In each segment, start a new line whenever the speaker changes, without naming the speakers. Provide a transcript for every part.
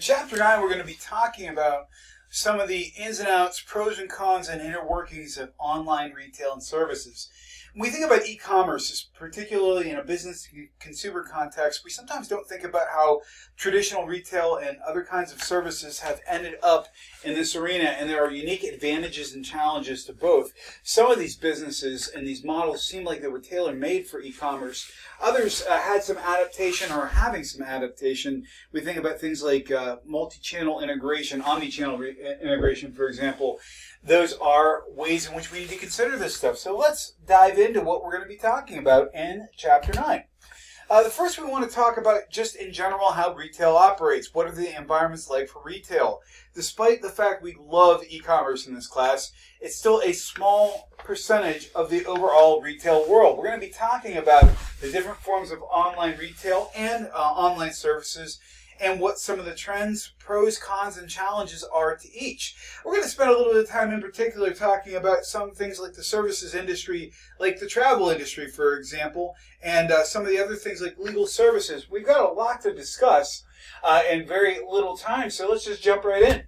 Chapter 9, we're going to be talking about some of the ins and outs, pros and cons, and inner workings of online retail and services. When we think about e-commerce, particularly in a business-to-consumer context, we sometimes don't think about how traditional retail and other kinds of services have ended up in this arena, and there are unique advantages and challenges to both. Some of these businesses and these models seem like they were tailor-made for e-commerce. Others had some adaptation or are having some adaptation. We think about things like multi-channel integration, omni-channel integration, for example. Those are ways in which we need to consider this stuff. So let's dive into what we're going to be talking about in Chapter 9. The first we want to talk about just in general how retail operates. What are the environments like for retail? Despite the fact we love e-commerce in this class, it's still a small percentage of the overall retail world. We're going to be talking about the different forms of online retail and online services, and what some of the trends, pros, cons, and challenges are to each. We're going to spend a little bit of time in particular talking about some things like the services industry, like the travel industry, for example, and some of the other things like legal services. We've got a lot to discuss in very little time, so let's just jump right in.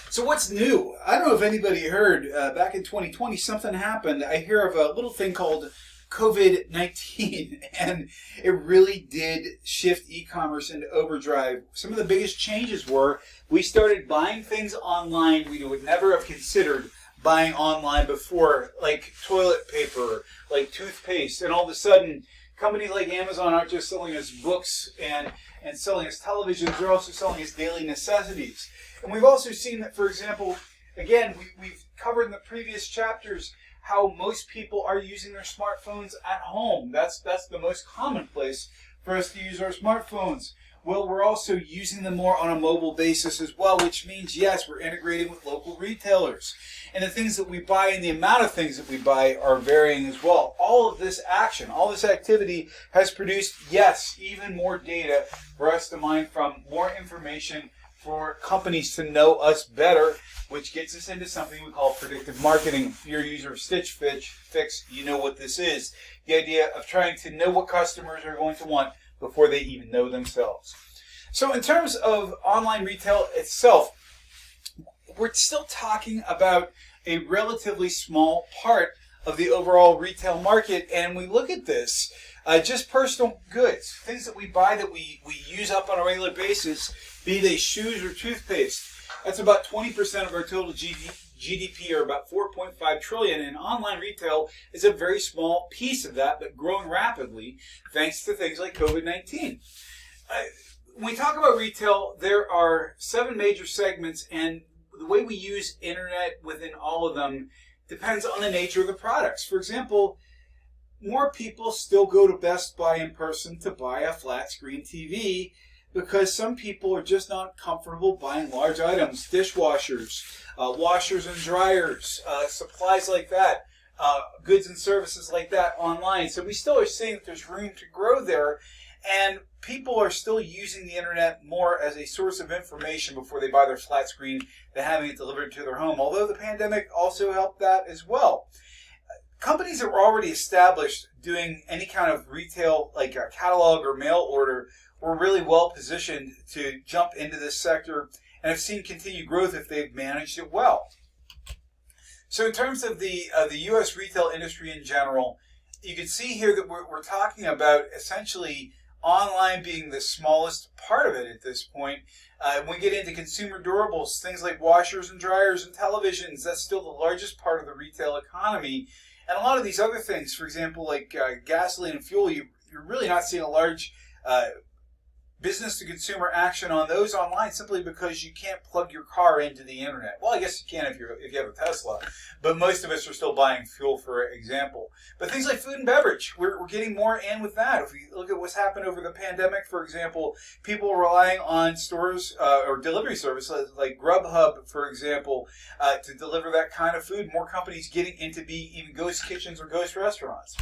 So what's new? I don't know if anybody heard, back in 2020, something happened. I hear of a little thing called COVID-19, and it really did shift e-commerce into overdrive. Some of the biggest changes were we started buying things online we would never have considered buying online before, like toilet paper, like toothpaste, and all of a sudden companies like Amazon aren't just selling us books and selling us televisions, they're also selling us daily necessities. And we've also seen that, for example, again, we've covered in the previous chapters how most people are using their smartphones at home. That's the most common place for us to use our smartphones. Well, we're also using them more on a mobile basis as well, which means, yes, we're integrating with local retailers. And the things that we buy and the amount of things that we buy are varying as well. All of this action, all this activity has produced, yes, even more data for us to mine from, more information for companies to know us better, which gets us into something we call predictive marketing. If you're a user of Stitch Fix, you know what this is. The idea of trying to know what customers are going to want before they even know themselves. So in terms of online retail itself, we're still talking about a relatively small part of the overall retail market, and we look at this, just personal goods, things that we buy that we use up on a regular basis, be they shoes or toothpaste. That's about 20% of our total GDP, or about 4.5 trillion, and online retail is a very small piece of that, but growing rapidly thanks to things like COVID-19. When we talk about retail, there are 7 major segments, and the way we use internet within all of them depends on the nature of the products. For example, more people still go to Best Buy in person to buy a flat screen TV because some people are just not comfortable buying large items, dishwashers, washers and dryers, supplies like that, goods and services like that online. So we still are seeing that there's room to grow there, and people are still using the internet more as a source of information before they buy their flat screen than having it delivered to their home, although the pandemic also helped that as well. Companies that were already established doing any kind of retail, like a catalog or mail order, were really well positioned to jump into this sector and have seen continued growth if they've managed it well. So in terms of the U.S. retail industry in general, you can see here that we're talking about essentially online being the smallest part of it at this point. When we get into consumer durables, things like washers and dryers and televisions, that's still the largest part of the retail economy. And a lot of these other things, for example, like gasoline and fuel, you're really not seeing a large business-to-consumer action on those online simply because you can't plug your car into the internet. Well, I guess you can if you have a Tesla, but most of us are still buying fuel, for example. But things like food and beverage, we're getting more in with that. If we look at what's happened over the pandemic, for example, people relying on stores or delivery services like Grubhub, for example, to deliver that kind of food. More companies getting into being even ghost kitchens or ghost restaurants.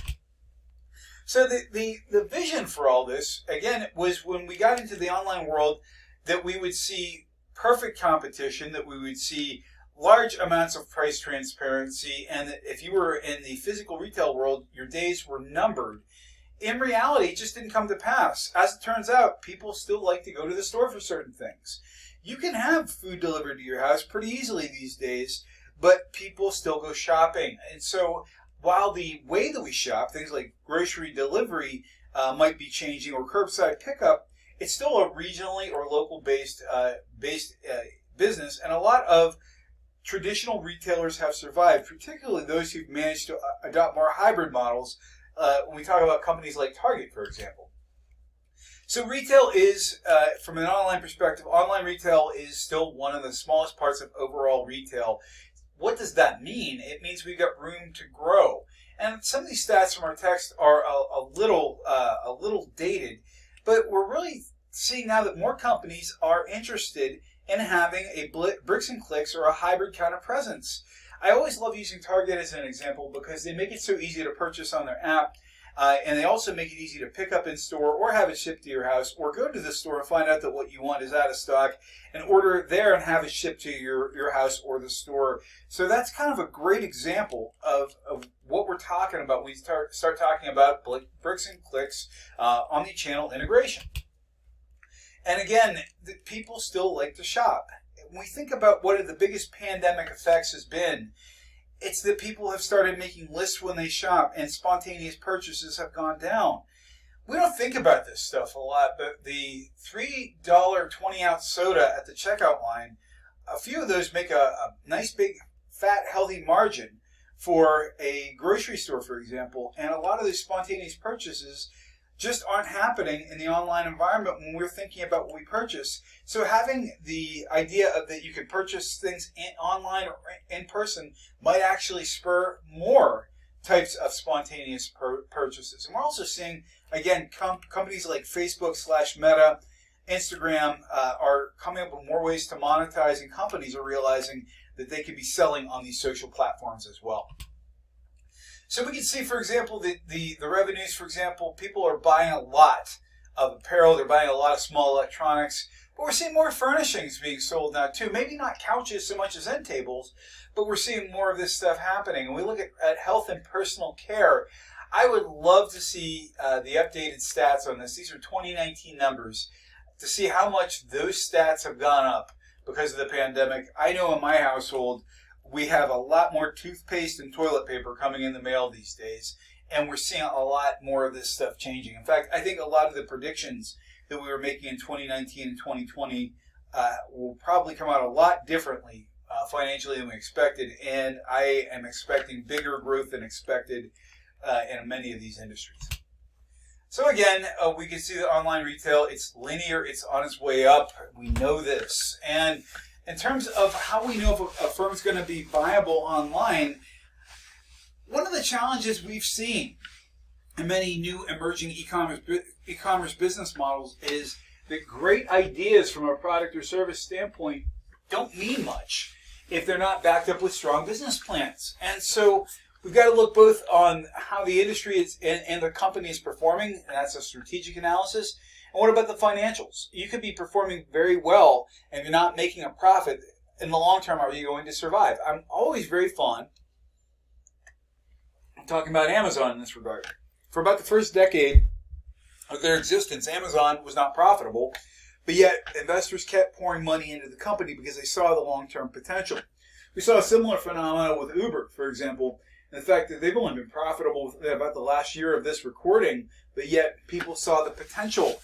So the vision for all this, again, was when we got into the online world that we would see perfect competition, that we would see large amounts of price transparency, and that if you were in the physical retail world, your days were numbered. in reality, it just didn't come to pass. As it turns out, people still like to go to the store for certain things. You can have food delivered to your house pretty easily these days, but people still go shopping. And so while the way that we shop, things like grocery delivery might be changing, or curbside pickup, it's still a regionally or local based business, and a lot of traditional retailers have survived, particularly those who've managed to adopt more hybrid models. When we talk about companies like Target, for example. So retail is, from an online perspective, online retail is still one of the smallest parts of overall retail. What does that mean? It means we've got room to grow. And some of these stats from our text are a little dated, but we're really seeing now that more companies are interested in having a bricks and clicks or a hybrid kind of presence. I always love using Target as an example because they make it so easy to purchase on their app, and they also make it easy to pick up in store or have it shipped to your house, or go to the store and find out that what you want is out of stock and order it there and have it shipped to your house or the store. So that's kind of a great example of what we're talking about when we start talking about bricks and clicks, omni-channel integration. And again, people still like to shop. When we think about what the biggest pandemic effects has been, it's that people have started making lists when they shop, and spontaneous purchases have gone down. We don't think about this stuff a lot, but the $3 20-ounce soda at the checkout line, a few of those make a nice big fat healthy margin for a grocery store, for example, and a lot of these spontaneous purchases just aren't happening in the online environment when we're thinking about what we purchase. So having the idea of that you can purchase things online or in person might actually spur more types of spontaneous purchases. And we're also seeing, again, companies like Facebook/Meta, Instagram are coming up with more ways to monetize, and companies are realizing that they could be selling on these social platforms as well. So we can see, for example, the revenues, for example, people are buying a lot of apparel, they're buying a lot of small electronics, but we're seeing more furnishings being sold now too. Maybe not couches so much as end tables, but we're seeing more of this stuff happening. And we look at health and personal care. I would love to see the updated stats on this. These are 2019 numbers, to see how much those stats have gone up because of the pandemic. I know in my household, we have a lot more toothpaste and toilet paper coming in the mail these days, and we're seeing a lot more of this stuff changing. In fact, I think a lot of the predictions that we were making in 2019 and 2020 will probably come out a lot differently financially than we expected, and I am expecting bigger growth than expected in many of these industries. So again, we can see that online retail, it's linear, it's on its way up. We know this. And in terms of how we know if a firm's going to be viable online, one of the challenges we've seen in many new emerging e-commerce business models is that great ideas from a product or service standpoint don't mean much if they're not backed up with strong business plans. And so we've got to look both on how the industry is and the company is performing, and that's a strategic analysis. And what about the financials? You could be performing very well and you're not making a profit. In the long term, are you going to survive? I'm always very fond of talking about Amazon in this regard. For about the first decade of their existence, Amazon was not profitable, but yet investors kept pouring money into the company because they saw the long-term potential. We saw a similar phenomenon with Uber, for example, and the fact that they've only been profitable about the last year of this recording, but yet people saw the potential.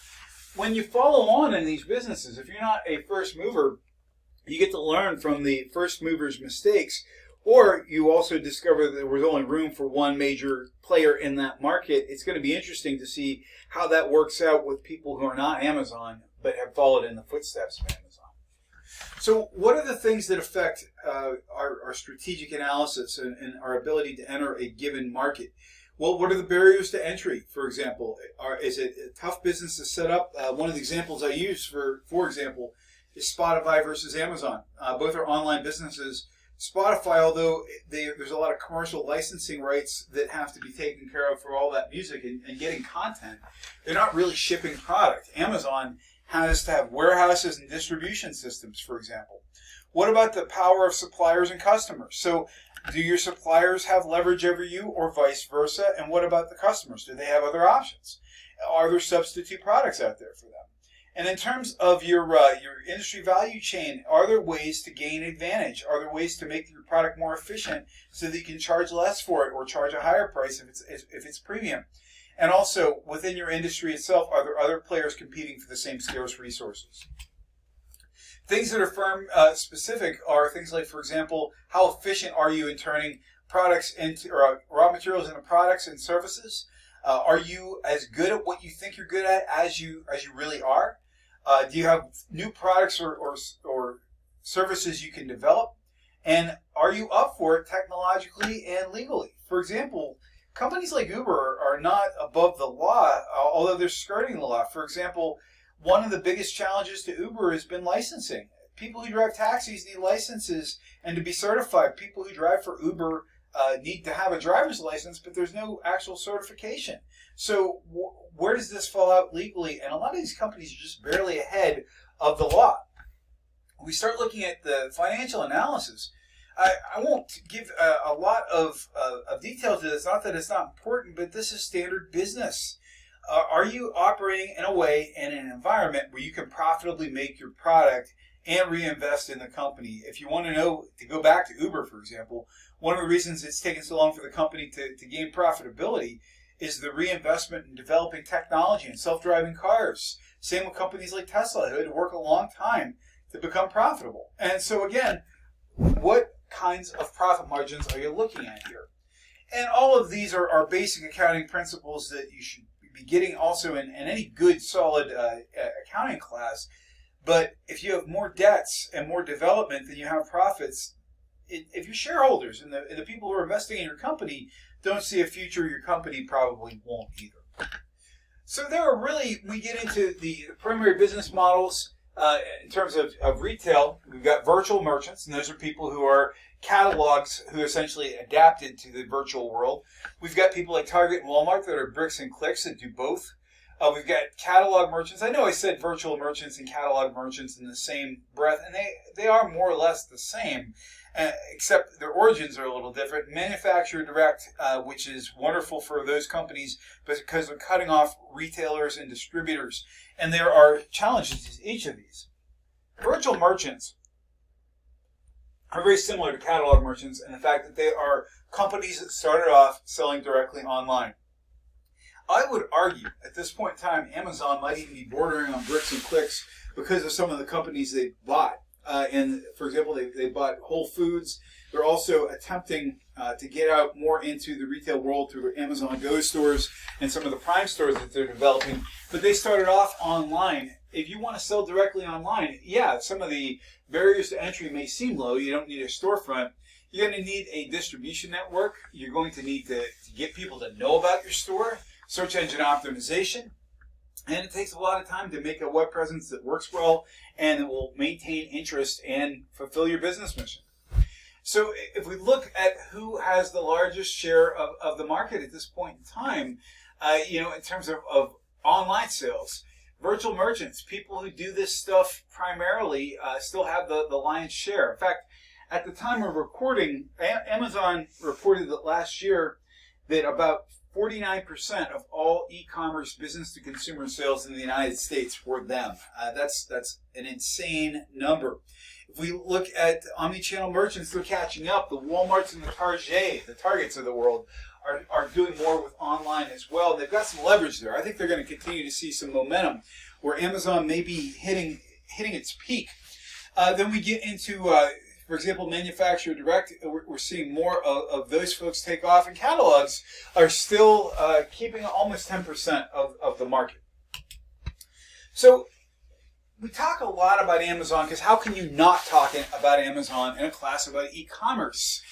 When you follow on in these businesses, if you're not a first mover, you get to learn from the first mover's mistakes, or you also discover that there was only room for one major player in that market. It's going to be interesting to see how that works out with people who are not Amazon, but have followed in the footsteps of Amazon. So what are the things that affect our strategic analysis and our ability to enter a given market? Well, what are the barriers to entry, for example? Is it a tough business to set up? One of the examples I use, for example, is Spotify versus Amazon. Both are online businesses. Spotify, although there's a lot of commercial licensing rights that have to be taken care of for all that music and getting content, they're not really shipping product. Amazon has to have warehouses and distribution systems, for example? What about the power of suppliers and customers? So do your suppliers have leverage over you or vice versa? And what about the customers? Do they have other options? Are there substitute products out there for them? And in terms of your industry value chain, are there ways to gain advantage? Are there ways to make your product more efficient so that you can charge less for it or charge a higher price if it's premium? And also, within your industry itself, are there other players competing for the same scarce resources? Things that are firm specific are things like, for example, how efficient are you in turning products into or raw materials into products and services? Are you as good at what you think you're good at as you really are? Do you have new products or services you can develop? And are you up for it technologically and legally? For example, companies like Uber are not above the law, although they're skirting the law. For example, one of the biggest challenges to Uber has been licensing. People who drive taxis need licenses and to be certified. People who drive for Uber need to have a driver's license, but there's no actual certification. So where does this fall out legally? And a lot of these companies are just barely ahead of the law. We start looking at the financial analysis. I won't give a lot of detail to this, not that it's not important, but this is standard business. Are you operating in a way and in an environment where you can profitably make your product and reinvest in the company? If you want to know, to go back to Uber, for example, one of the reasons it's taken so long for the company to gain profitability is the reinvestment in developing technology and self-driving cars. Same with companies like Tesla, who had to work a long time to become profitable. And so again, what kinds of profit margins are you looking at here? And all of these are basic accounting principles that you should be getting also in any good, solid accounting class. But if you have more debts and more development than you have profits, if your shareholders and the people who are investing in your company don't see a future, your company probably won't either. So there are really, we get into the primary business models in terms of retail. We've got virtual merchants, and those are people who are catalogs who essentially adapted to the virtual world. We've got people like Target and Walmart that are bricks and clicks that do both. We've got catalog merchants. I know I said virtual merchants and catalog merchants in the same breath, and they are more or less the same, except their origins are a little different. Manufacturer direct, which is wonderful for those companies because they're cutting off retailers and distributors, and there are challenges to each of these. Virtual merchants are very similar to catalog merchants in the fact that they are companies that started off selling directly online. I would argue at this point in time, Amazon might even be bordering on bricks and clicks because of some of the companies they bought. And for example, they bought Whole Foods. They're also attempting to get out more into the retail world through Amazon Go stores and some of the Prime stores that they're developing. But they started off online. If you want to sell directly online, yeah, some of the barriers to entry may seem low. You don't need a storefront. You're going to need a distribution network. You're going to need to get people to know about your store. Search engine optimization, and it takes a lot of time to make a web presence that works well and that will maintain interest and fulfill your business mission. So if we look at who has the largest share of the market at this point in time, in terms of online sales, virtual merchants, people who do this stuff primarily still have the lion's share. In fact, at the time of recording, Amazon reported that last year that about 49% of all e-commerce business-to-consumer sales in the United States were them. That's an insane number. If we look at omni-channel merchants, they're catching up. The Walmarts and the Targets of the world are doing more with online as well. They've got some leverage there. I think they're going to continue to see some momentum where Amazon may be hitting its peak. Then we get into for example, manufacturer direct, we're seeing more of those folks take off, and catalogs are still keeping almost 10% of the market. So we talk a lot about Amazon because how can you not talk about Amazon in a class about e-commerce?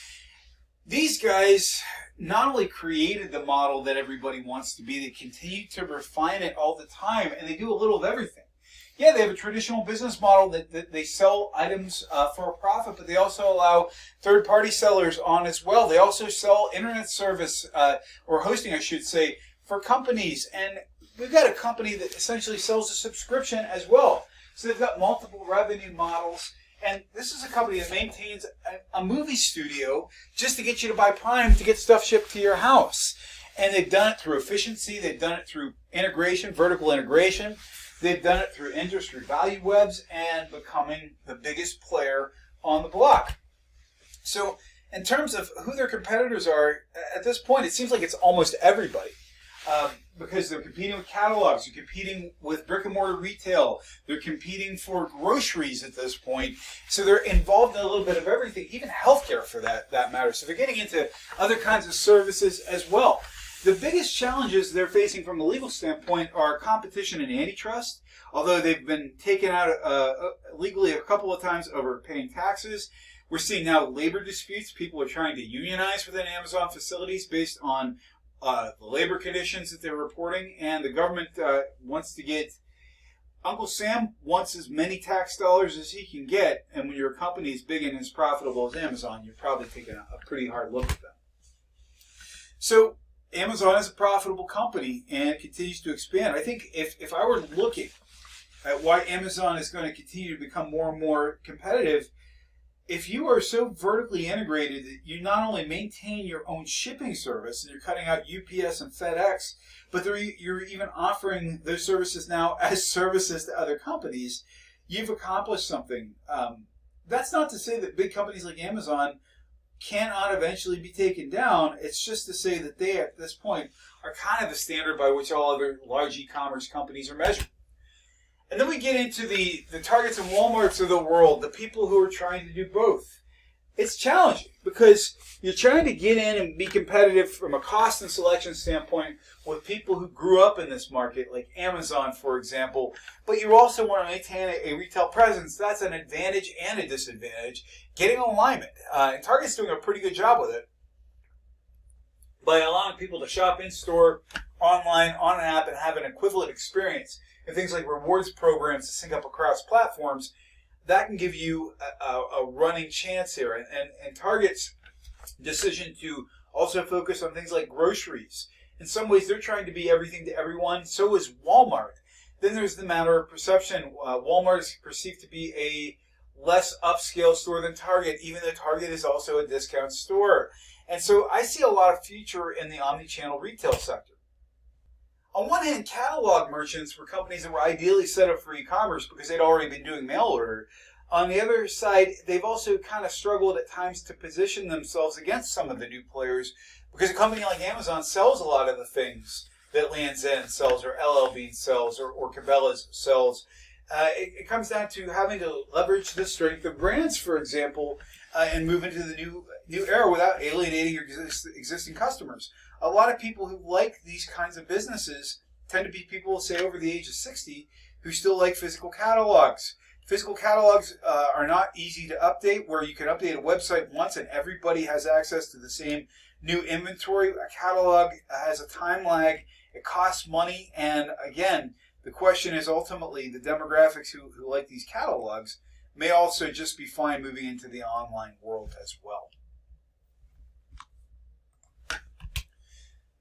These guys not only created the model that everybody wants to be, they continue to refine it all the time, and they do a little of everything. Yeah, they have a traditional business model that they sell items for a profit, but they also allow third-party sellers on as well. They also sell internet service, or hosting, I should say, for companies. And we've got a company that essentially sells a subscription as well. So they've got multiple revenue models. And this is a company that maintains a movie studio just to get you to buy Prime to get stuff shipped to your house. And they've done it through efficiency. They've done it through integration, vertical integration. They've done it through industry value webs and becoming the biggest player on the block. So in terms of who their competitors are, at this point, it seems like it's almost everybody. Because they're competing with catalogs, they're competing with brick and mortar retail, they're competing for groceries at this point. So they're involved in a little bit of everything, even healthcare for that matter. So they're getting into other kinds of services as well. The biggest challenges they're facing from a legal standpoint are competition and antitrust, although they've been taken out legally a couple of times over paying taxes. We're seeing now labor disputes. People are trying to unionize within Amazon facilities based on the labor conditions that they're reporting, and the government wants to get, Uncle Sam wants as many tax dollars as he can get, and when you're a company as big and as profitable as Amazon, you're probably taking a pretty hard look at them. So Amazon is a profitable company and continues to expand. I think if I were looking at why Amazon is going to continue to become more and more competitive, if you are so vertically integrated that you not only maintain your own shipping service and you're cutting out UPS and FedEx, but you're even offering those services now as services to other companies, you've accomplished something. That's not to say that big companies like Amazon cannot eventually be taken down. It's just to say that they, at this point, are kind of the standard by which all other large e-commerce companies are measured. And then we get into the Targets and Walmarts of the world, the people who are trying to do both. It's challenging because you're trying to get in and be competitive from a cost and selection standpoint with people who grew up in this market, like Amazon, for example, but you also want to maintain a retail presence. That's an advantage and a disadvantage. Getting alignment. And Target's doing a pretty good job with it by allowing people to shop in-store, online, on an app, and have an equivalent experience. And things like rewards programs to sync up across platforms, that can give you a running chance here. And Target's decision to also focus on things like groceries. In some ways, they're trying to be everything to everyone. So is Walmart. Then there's the matter of perception. Walmart is perceived to be a less upscale store than Target, even though Target is also a discount store. And so I see a lot of future in the omni-channel retail sector. On one hand, catalog merchants were companies that were ideally set up for e-commerce because they'd already been doing mail order. On the other side, they've also kind of struggled at times to position themselves against some of the new players because a company like Amazon sells a lot of the things that Lands' End sells or LL Bean sells or Cabela's sells. It comes down to having to leverage the strength of brands, for example, and move into the new era without alienating your existing customers. A lot of people who like these kinds of businesses tend to be people, say, over the age of 60 who still like physical catalogs. Physical catalogs are not easy to update, where you can update a website once and everybody has access to the same new inventory. A catalog has a time lag, it costs money, and again, the question is ultimately the demographics who like these catalogs may also just be fine moving into the online world as well.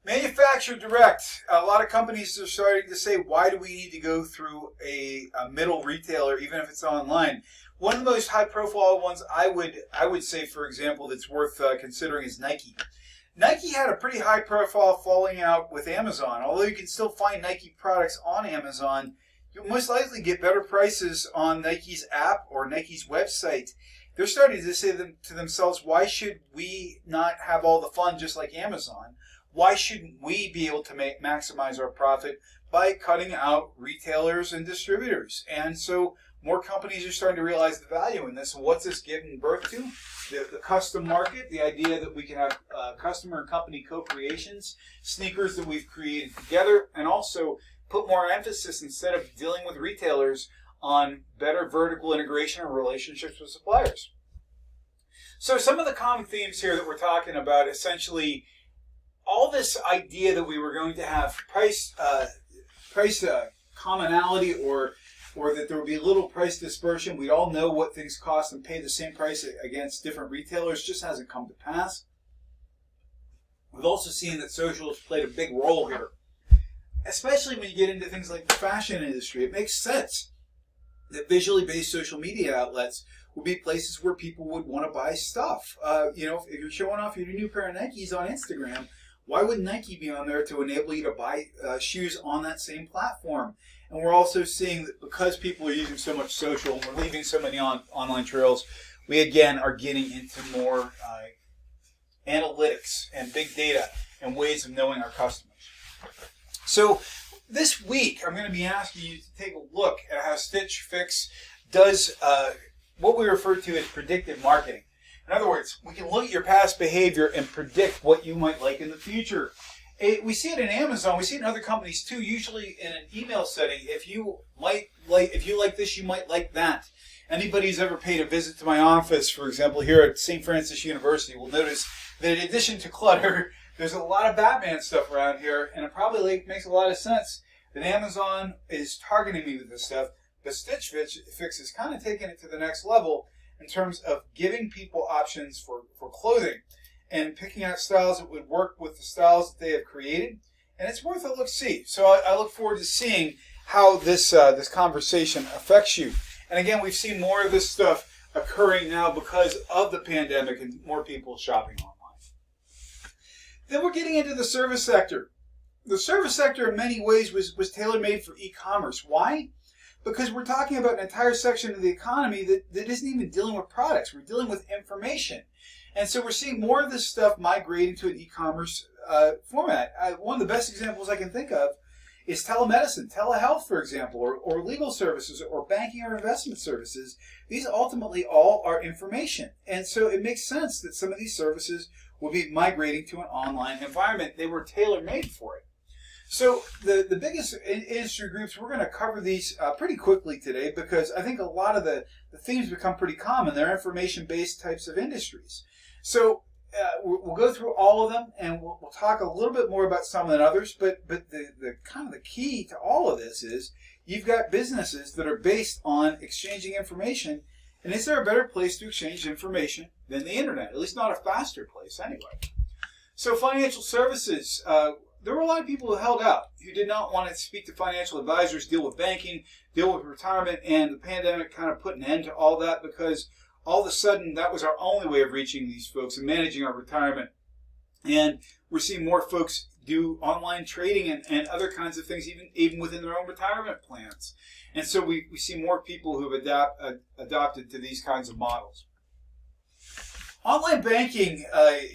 Manufacturer direct. A lot of companies are starting to say, why do we need to go through a middle retailer, even if it's online? One of the most high-profile ones I would say, for example, that's worth considering is Nike. Nike had a pretty high-profile falling out with Amazon. Although you can still find Nike products on Amazon, you'll most likely get better prices on Nike's app or Nike's website. They're starting to say to themselves, why should we not have all the fun just like Amazon? Why shouldn't we be able to maximize our profit by cutting out retailers and distributors? And so more companies are starting to realize the value in this. And what's this giving birth to? The custom market, the idea that we can have customer and company co-creations, sneakers that we've created together, and also put more emphasis, instead of dealing with retailers, on better vertical integration and relationships with suppliers. So some of the common themes here that we're talking about, essentially, all this idea that we were going to have price commonality or that there would be little price dispersion, we'd all know what things cost and pay the same price against different retailers, just hasn't come to pass. We've also seen that social has played a big role here. especially when you get into things like the fashion industry, it makes sense that visually based social media outlets would be places where people would want to buy stuff. If you're showing off your new pair of Nikes on Instagram, why wouldn't Nike be on there to enable you to buy shoes on that same platform? And we're also seeing that because people are using so much social and we're leaving so many online trails, we again are getting into more analytics and big data and ways of knowing our customers. So this week, I'm going to be asking you to take a look at how Stitch Fix does what we refer to as predictive marketing. In other words, we can look at your past behavior and predict what you might like in the future. We see it in Amazon. We see it in other companies too. Usually in an email setting, if you like this, you might like that. Anybody who's ever paid a visit to my office, for example, here at St. Francis University, will notice that in addition to clutter, there's a lot of Batman stuff around here, and it probably makes a lot of sense that Amazon is targeting me with this stuff. But Stitch Fix is kind of taking it to the next level in terms of giving people options for clothing and picking out styles that would work with the styles that they have created. And it's worth a look-see. So I look forward to seeing how this conversation affects you. And again, we've seen more of this stuff occurring now because of the pandemic and more people shopping online. Then we're getting into the service sector. The service sector in many ways was tailor-made for e-commerce. Why? Because we're talking about an entire section of the economy that isn't even dealing with products. We're dealing with information. And so we're seeing more of this stuff migrating to an e-commerce format. One of the best examples I can think of is telemedicine, telehealth, for example, or legal services, or banking or investment services. These ultimately all are information. And so it makes sense that some of these services will be migrating to an online environment. They were tailor-made for it. So the biggest industry groups, we're going to cover these pretty quickly today because I think a lot of the themes become pretty common. They're information-based types of industries. So we'll go through all of them and we'll talk a little bit more about some than others. But the kind of the key to all of this is you've got businesses that are based on exchanging information. And is there a better place to exchange information than the internet? At least not a faster place anyway. So financial services. There were a lot of people who held out, who did not want to speak to financial advisors, deal with banking, deal with retirement, and the pandemic kind of put an end to all that because all of a sudden that was our only way of reaching these folks and managing our retirement. And we're seeing more folks do online trading and other kinds of things, even within their own retirement plans. And so we see more people who have adopted to these kinds of models. Online banking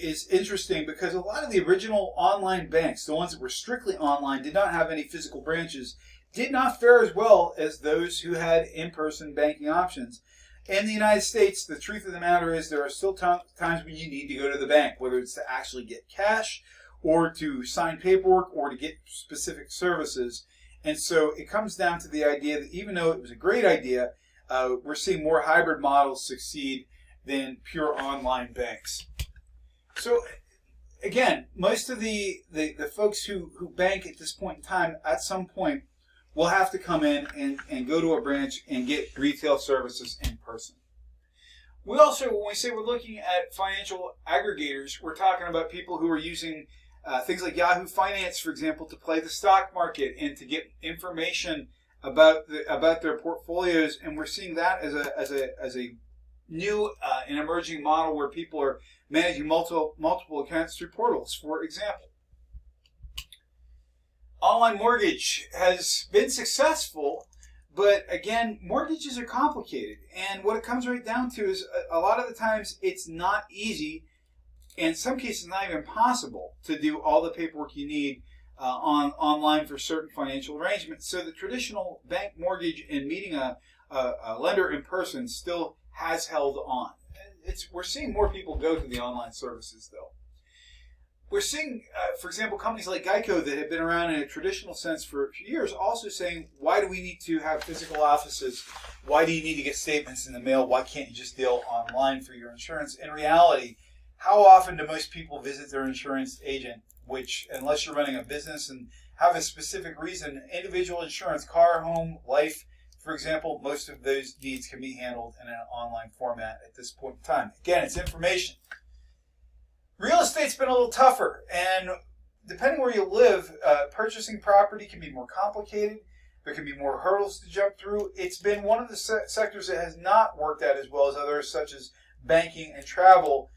is interesting because a lot of the original online banks, the ones that were strictly online, did not have any physical branches, did not fare as well as those who had in-person banking options. In the United States, the truth of the matter is there are still times when you need to go to the bank, whether it's to actually get cash or to sign paperwork or to get specific services. And so it comes down to the idea that even though it was a great idea, we're seeing more hybrid models succeed than pure online banks. So again, most of the folks who bank at this point in time, at some point, will have to come in and go to a branch and get retail services in person. We also, when we say we're looking at financial aggregators, we're talking about people who are using things like Yahoo Finance, for example, to play the stock market and to get information about their portfolios. And we're seeing that as a new and emerging model where people are managing multiple accounts through portals, for example. Online mortgage has been successful, but again, mortgages are complicated. And what it comes right down to is a lot of the times it's not easy, in some cases not even possible, to do all the paperwork you need online for certain financial arrangements. So the traditional bank mortgage and meeting a lender in person still has held on. We're seeing more people go to the online services, though. We're seeing, for example, companies like Geico that have been around in a traditional sense for years also saying, why do we need to have physical offices? Why do you need to get statements in the mail? Why can't you just deal online for your insurance? In reality, how often do most people visit their insurance agent, which, unless you're running a business and have a specific reason, individual insurance, car, home, life, for example, most of those needs can be handled in an online format at this point in time. Again, it's information. Real estate's been a little tougher, and depending where you live, purchasing property can be more complicated. There can be more hurdles to jump through. It's been one of the sectors that has not worked out as well as others, such as banking and travel,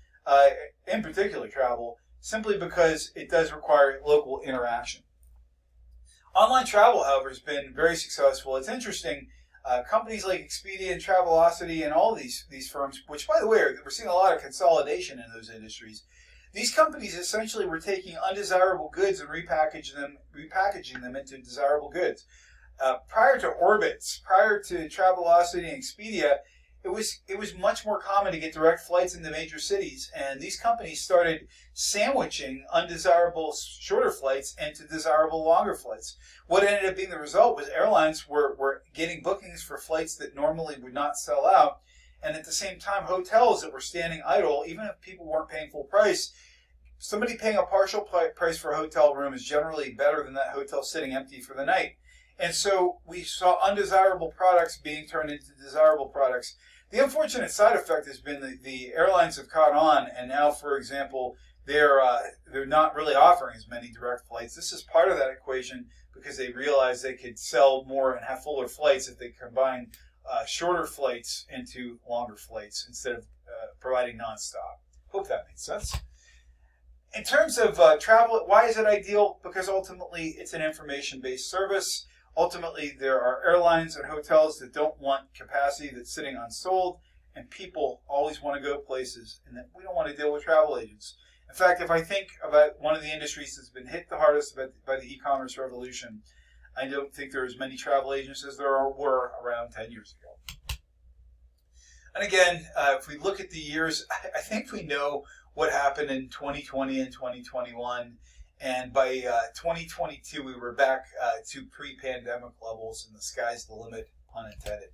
in particular travel, simply because it does require local interaction. Online travel, however, has been very successful. It's interesting. Companies like Expedia and Travelocity and all these firms, which, by the way, we're seeing a lot of consolidation in those industries. These companies essentially were taking undesirable goods and repackaging them into desirable goods. Prior to Orbitz, prior to Travelocity and Expedia, it was much more common to get direct flights into major cities, and these companies started sandwiching undesirable shorter flights into desirable longer flights. What ended up being the result was airlines were getting bookings for flights that normally would not sell out, and at the same time hotels that were standing idle, even if people weren't paying full price. Somebody paying a partial price for a hotel room is generally better than that hotel sitting empty for the night. And so we saw undesirable products being turned into desirable products. The unfortunate side effect has been the airlines have caught on, and now, for example, they're not really offering as many direct flights. This is part of that equation because they realized they could sell more and have fuller flights if they combine shorter flights into longer flights instead of providing nonstop. Hope that makes sense. In terms of travel, why is it ideal? Because ultimately it's an information-based service. Ultimately, there are airlines and hotels that don't want capacity that's sitting unsold, and people always want to go places, and that we don't want to deal with travel agents. In fact, if I think about one of the industries that's been hit the hardest by the e-commerce revolution, I don't think there are as many travel agents as there were around 10 years ago. And again, if we look at the years, I think we know what happened in 2020 and 2021. And by 2022, we were back to pre-pandemic levels, and the sky's the limit, pun intended.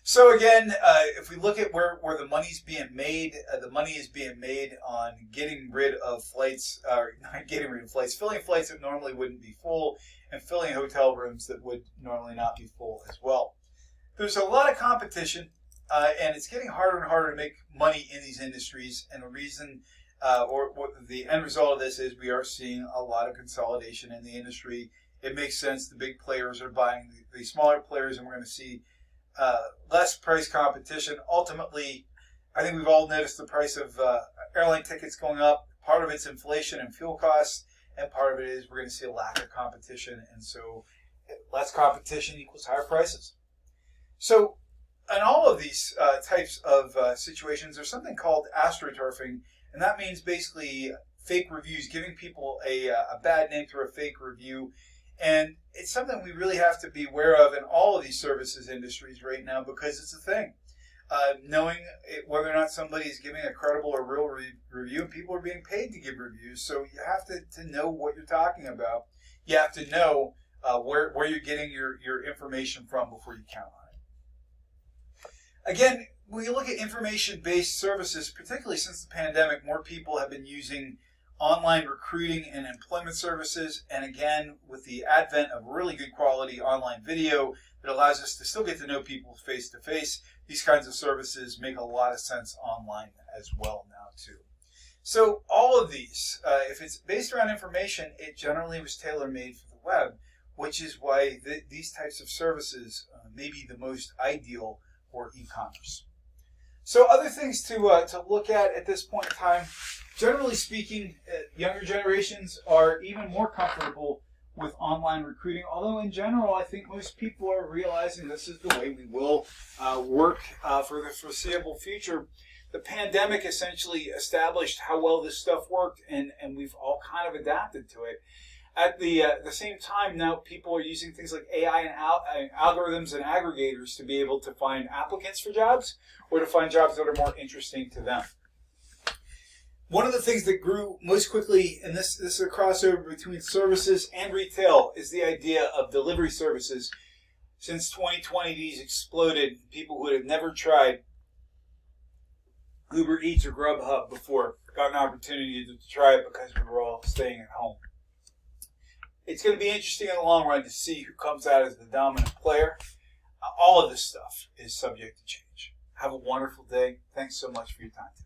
So again, if we look at where the money's being made, the money is being made on getting rid of flights, or not getting rid of flights, filling flights that normally wouldn't be full, and filling hotel rooms that would normally not be full as well. There's a lot of competition, and it's getting harder and harder to make money in these industries, and the reason or the end result of this is we are seeing a lot of consolidation in the industry. It makes sense. The big players are buying the smaller players, and we're going to see less price competition. Ultimately, I think we've all noticed the price of airline tickets going up. Part of it's inflation and fuel costs, and part of it is we're going to see a lack of competition. And so less competition equals higher prices. So in all of these types of situations, there's something called astroturfing. And that means basically fake reviews, giving people a bad name through a fake review. And it's something we really have to be aware of in all of these services industries right now because it's a thing. Knowing whether or not somebody is giving a credible or real review, and people are being paid to give reviews. So you have to know what you're talking about. You have to know where you're getting your information from before you count on it. Again, when you look at information-based services, particularly since the pandemic, more people have been using online recruiting and employment services. And again, with the advent of really good quality online video that allows us to still get to know people face-to-face, these kinds of services make a lot of sense online as well now too. So all of these, if it's based around information, it generally was tailor-made for the web, which is why these types of services may be the most ideal for e-commerce. So other things to look at this point in time, generally speaking, younger generations are even more comfortable with online recruiting, although in general I think most people are realizing this is the way we will work for the foreseeable future. The pandemic essentially established how well this stuff worked, and we've all kind of adapted to it. At the same time, now people are using things like AI and algorithms and aggregators to be able to find applicants for jobs or to find jobs that are more interesting to them. One of the things that grew most quickly, and this is a crossover between services and retail, is the idea of delivery services. Since 2020, these exploded. People who had never tried Uber Eats or Grubhub before got an opportunity to try it because we were all staying at home. It's going to be interesting in the long run to see who comes out as the dominant player. All of this stuff is subject to change. Have a wonderful day. Thanks so much for your time today.